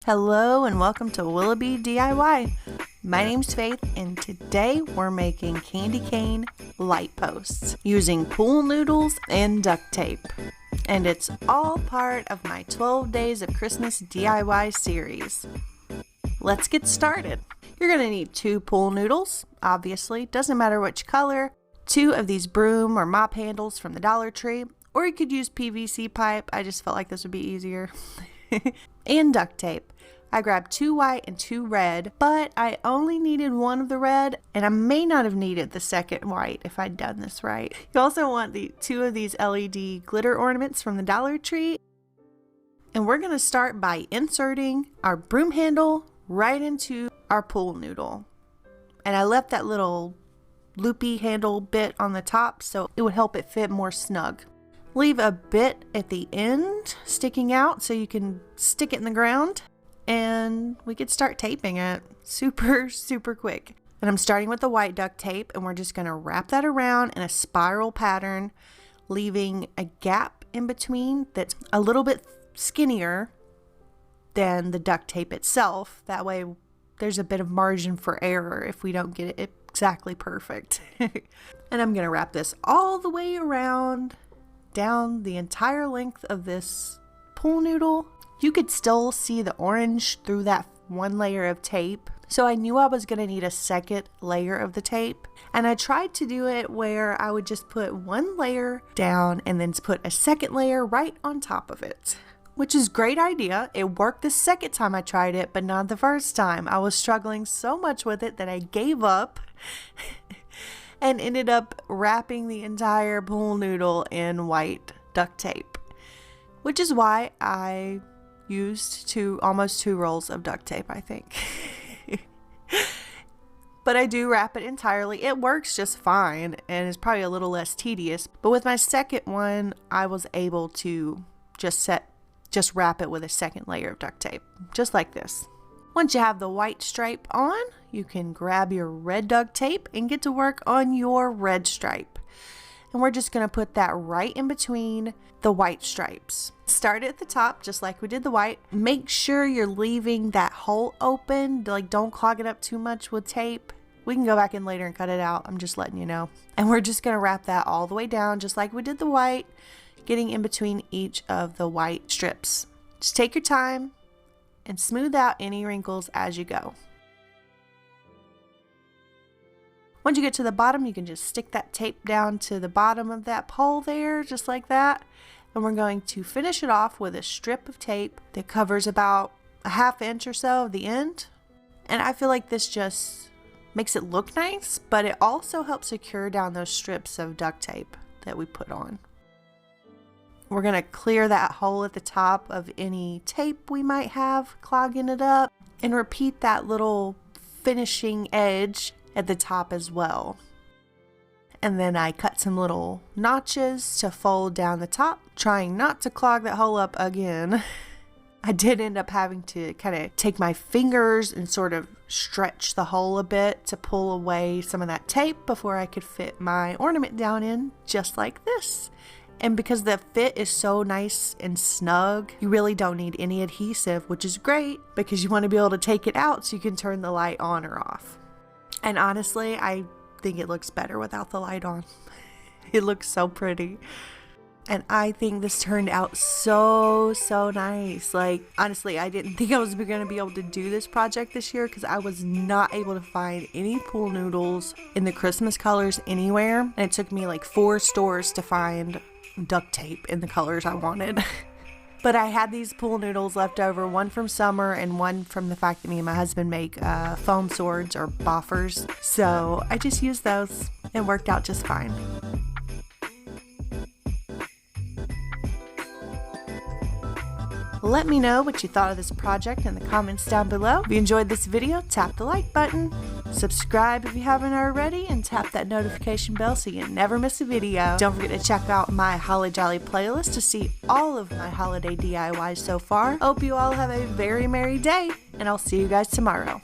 Hello and welcome to Willoughby DIY. My name's Faith and today we're making candy cane light posts using pool noodles and duct tape. And it's all part of my 12 Days of Christmas DIY series. Let's get started. You're going to need 2 pool noodles, obviously, doesn't matter which color, 2 of these broom or mop handles from the Dollar Tree, or you could use PVC pipe. I just felt like this would be easier. And duct tape. I grabbed 2 white and 2 red, but I only needed 1 of the red, and I may not have needed the second white if I'd done this right. You also want the 2 of these LED glitter ornaments from the Dollar Tree. And we're going to start by inserting our broom handle right into our pool noodle. And I left that little loopy handle bit on the top so it would help it fit more snug. Leave a bit at the end sticking out so you can stick it in the ground. And we could start taping it super quick. And I'm starting with the white duct tape, and we're just going to wrap that around in a spiral pattern, leaving a gap in between that's a little bit skinnier than the duct tape itself. That way there's a bit of margin for error if we don't get it exactly perfect. And I'm going to wrap this all the way around down the entire length of this pool noodle. You could still see the orange through that 1 layer of tape. So I knew I was going to need a second layer of the tape. And I tried to do it where I would just put 1 layer down and then put a second layer right on top of it. Which is a great idea. It worked the second time I tried it, but not the first time. I was struggling so much with it that I gave up and ended up wrapping the entire pool noodle in white duct tape. Which is why I used almost 2 rolls of duct tape, I think. But I do wrap it entirely. It works just fine and it's probably a little less tedious. But with my second one, I was able to just wrap it with a second layer of duct tape, just like this. Once you have the white stripe on, you can grab your red duct tape and get to work on your red stripe. And we're just going to put that right in between the white stripes. Start at the top just like we did the white. Make sure you're leaving that hole open. Like, don't clog it up too much with tape. We can go back in later and cut it out. I'm just letting you know. And we're just going to wrap that all the way down just like we did the white, getting in between each of the white strips. Just take your time and smooth out any wrinkles as you go. Once you get to the bottom, you can just stick that tape down to the bottom of that pole there, just like that. And we're going to finish it off with a strip of tape that covers about a 1/2 inch or so of the end. And I feel like this just makes it look nice, but it also helps secure down those strips of duct tape that we put on. We're going to clear that hole at the top of any tape we might have clogging it up and repeat that little finishing edge at the top as well. And then I cut some little notches to fold down the top, trying not to clog that hole up again. I did end up having to kind of take my fingers and sort of stretch the hole a bit to pull away some of that tape before I could fit my ornament down in, just like this. And because the fit is so nice and snug, you really don't need any adhesive, which is great because you want to be able to take it out so you can turn the light on or off. And honestly, I think it looks better without the light on. It looks so pretty. And I think this turned out so nice. Like, honestly, I didn't think I was going to be able to do this project this year because I was not able to find any pool noodles in the Christmas colors anywhere. And it took me like 4 stores to find duct tape in the colors I wanted. But I had these pool noodles left over, one from summer and one from the fact that me and my husband make foam swords or boffers. So I just used those and worked out just fine. Let me know what you thought of this project in the comments down below. If you enjoyed this video, tap the like button, subscribe if you haven't already, and tap that notification bell so you never miss a video. Don't forget to check out my Holly Jolly playlist to see all of my holiday DIYs so far. Hope you all have a very merry day, and I'll see you guys tomorrow.